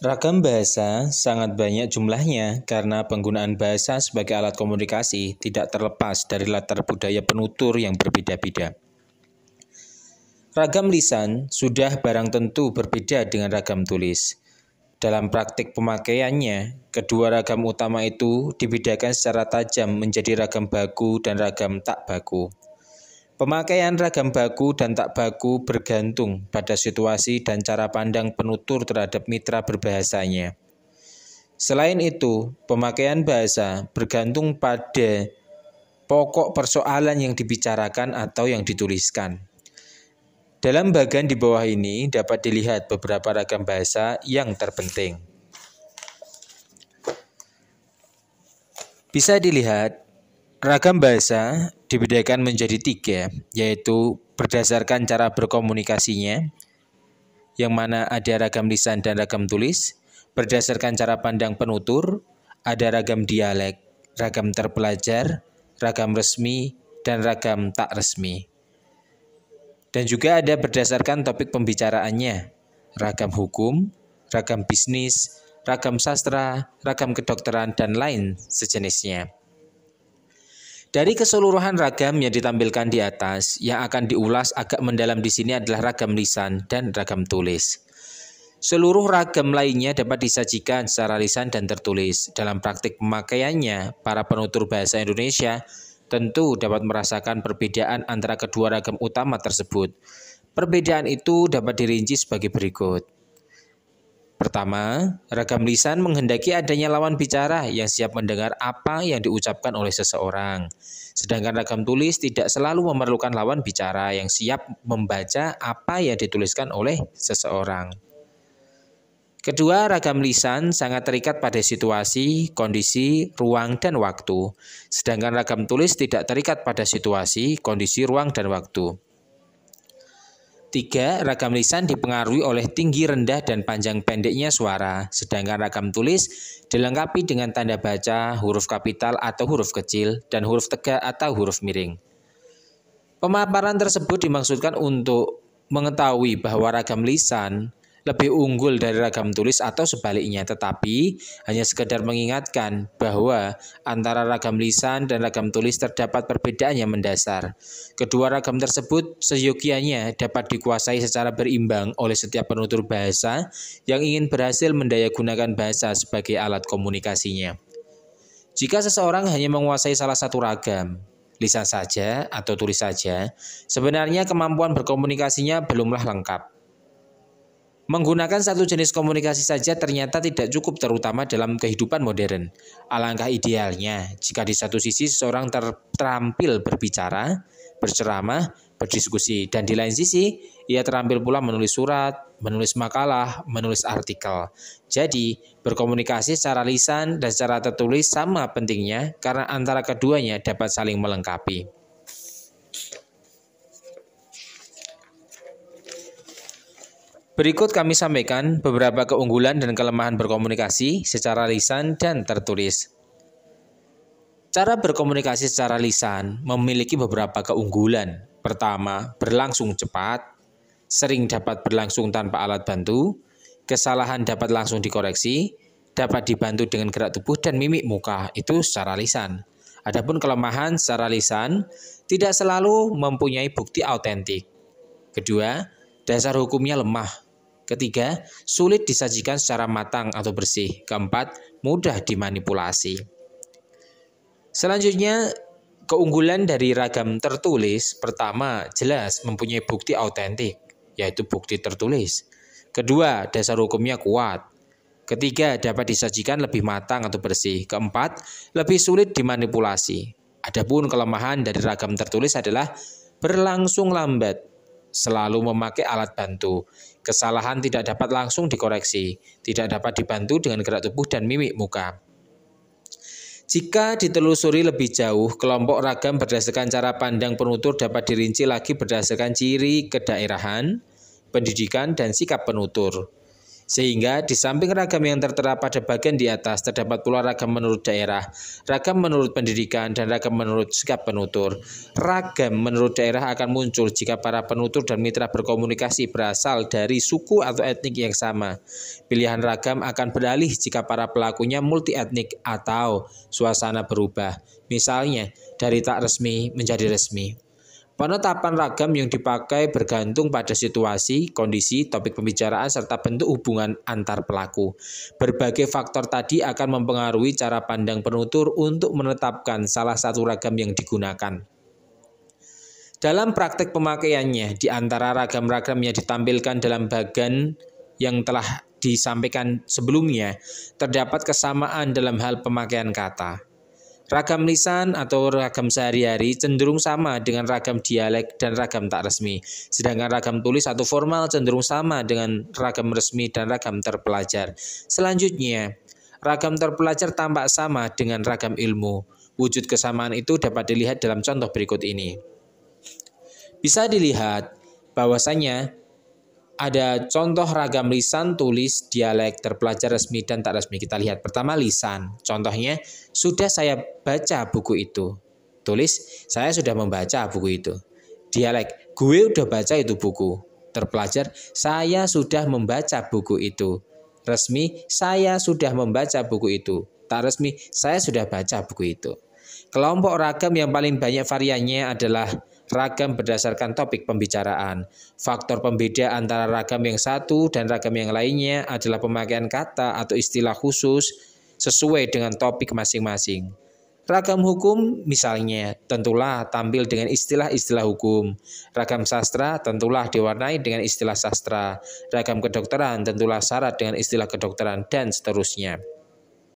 Ragam bahasa sangat banyak jumlahnya karena penggunaan bahasa sebagai alat komunikasi tidak terlepas dari latar budaya penutur yang berbeda-beda. Ragam lisan sudah barang tentu berbeda dengan ragam tulis. Dalam praktik pemakaiannya, kedua ragam utama itu dibedakan secara tajam menjadi ragam baku dan ragam tak baku. Pemakaian ragam baku dan tak baku bergantung pada situasi dan cara pandang penutur terhadap mitra berbahasanya. Selain itu, pemakaian bahasa bergantung pada pokok persoalan yang dibicarakan atau yang dituliskan. Dalam bagian di bawah ini dapat dilihat beberapa ragam bahasa yang terpenting. Bisa dilihat, ragam bahasa dibedakan menjadi 3, yaitu berdasarkan cara berkomunikasinya, yang mana ada ragam lisan dan ragam tulis, berdasarkan cara pandang penutur, ada ragam dialek, ragam terpelajar, ragam resmi, dan ragam tak resmi. Dan juga ada berdasarkan topik pembicaraannya, ragam hukum, ragam bisnis, ragam sastra, ragam kedokteran, dan lain sejenisnya. Dari keseluruhan ragam yang ditampilkan di atas, yang akan diulas agak mendalam di sini adalah ragam lisan dan ragam tulis. Seluruh ragam lainnya dapat disajikan secara lisan dan tertulis. Dalam praktik pemakaiannya, para penutur bahasa Indonesia tentu dapat merasakan perbedaan antara kedua ragam utama tersebut. Perbedaan itu dapat dirinci sebagai berikut. Pertama, ragam lisan menghendaki adanya lawan bicara yang siap mendengar apa yang diucapkan oleh seseorang. Sedangkan ragam tulis tidak selalu memerlukan lawan bicara yang siap membaca apa yang dituliskan oleh seseorang. Kedua, ragam lisan sangat terikat pada situasi, kondisi, ruang, dan waktu. Sedangkan ragam tulis tidak terikat pada situasi, kondisi, ruang, dan waktu. 3. Ragam lisan dipengaruhi oleh tinggi, rendah, dan panjang pendeknya suara. Sedangkan ragam tulis dilengkapi dengan tanda baca, huruf kapital atau huruf kecil, dan huruf tegak atau huruf miring. Pemaparan tersebut dimaksudkan untuk mengetahui bahwa ragam lisan lebih unggul dari ragam tulis atau sebaliknya, tetapi hanya sekedar mengingatkan bahwa antara ragam lisan dan ragam tulis terdapat perbedaan yang mendasar. Kedua ragam tersebut seyogianya dapat dikuasai secara berimbang oleh setiap penutur bahasa yang ingin berhasil mendayagunakan bahasa sebagai alat komunikasinya. Jika seseorang hanya menguasai salah satu ragam, lisan saja atau tulis saja, sebenarnya kemampuan berkomunikasinya belumlah lengkap. Menggunakan satu jenis komunikasi saja ternyata tidak cukup, terutama dalam kehidupan modern. Alangkah idealnya jika di satu sisi seseorang terampil berbicara, berceramah, berdiskusi, dan di lain sisi ia terampil pula menulis surat, menulis makalah, menulis artikel. Jadi, berkomunikasi secara lisan dan secara tertulis sama pentingnya karena antara keduanya dapat saling melengkapi. Berikut kami sampaikan beberapa keunggulan dan kelemahan berkomunikasi secara lisan dan tertulis. Cara berkomunikasi secara lisan memiliki beberapa keunggulan. Pertama, berlangsung cepat, sering dapat berlangsung tanpa alat bantu, kesalahan dapat langsung dikoreksi, dapat dibantu dengan gerak tubuh dan mimik muka, itu secara lisan. Adapun kelemahan secara lisan tidak selalu mempunyai bukti autentik. Kedua, dasar hukumnya lemah. Ketiga, sulit disajikan secara matang atau bersih. Keempat, mudah dimanipulasi. Selanjutnya, keunggulan dari ragam tertulis. Pertama, jelas mempunyai bukti autentik, yaitu bukti tertulis. Kedua, dasar hukumnya kuat. Ketiga, dapat disajikan lebih matang atau bersih. Keempat, lebih sulit dimanipulasi. Adapun kelemahan dari ragam tertulis adalah berlangsung lambat, selalu memakai alat bantu. Kesalahan tidak dapat langsung dikoreksi, tidak dapat dibantu dengan gerak tubuh dan mimik muka. Jika ditelusuri lebih jauh, kelompok ragam berdasarkan cara pandang penutur dapat dirinci lagi berdasarkan ciri kedaerahan, pendidikan, dan sikap penutur. Sehingga di samping ragam yang tertera pada bagian di atas, terdapat pula ragam menurut daerah, ragam menurut pendidikan, dan ragam menurut sikap penutur. Ragam menurut daerah akan muncul jika para penutur dan mitra berkomunikasi berasal dari suku atau etnik yang sama. Pilihan ragam akan beralih jika para pelakunya multi etnik atau suasana berubah. Misalnya, dari tak resmi menjadi resmi. Penetapan ragam yang dipakai bergantung pada situasi, kondisi, topik pembicaraan, serta bentuk hubungan antar pelaku. Berbagai faktor tadi akan mempengaruhi cara pandang penutur untuk menetapkan salah satu ragam yang digunakan. Dalam praktek pemakaiannya, di antara ragam-ragam yang ditampilkan dalam bagian yang telah disampaikan sebelumnya, terdapat kesamaan dalam hal pemakaian kata. Ragam lisan atau ragam sehari-hari cenderung sama dengan ragam dialek dan ragam tak resmi, sedangkan ragam tulis atau formal cenderung sama dengan ragam resmi dan ragam terpelajar. Selanjutnya, ragam terpelajar tampak sama dengan ragam ilmu. Wujud kesamaan itu dapat dilihat dalam contoh berikut ini. Bisa dilihat bahwasanya ada contoh ragam lisan, tulis, dialek, terpelajar, resmi, dan tak resmi. Kita lihat pertama lisan. Contohnya, sudah saya baca buku itu. Tulis, saya sudah membaca buku itu. Dialek, gue udah baca itu buku. Terpelajar, saya sudah membaca buku itu. Resmi, saya sudah membaca buku itu. Tak resmi, saya sudah baca buku itu. Kelompok ragam yang paling banyak variannya adalah ragam berdasarkan topik pembicaraan. Faktor pembeda antara ragam yang satu dan ragam yang lainnya adalah pemakaian kata atau istilah khusus sesuai dengan topik masing-masing. Ragam hukum misalnya tentulah tampil dengan istilah-istilah hukum. Ragam sastra tentulah diwarnai dengan istilah sastra. Ragam kedokteran tentulah syarat dengan istilah kedokteran dan seterusnya.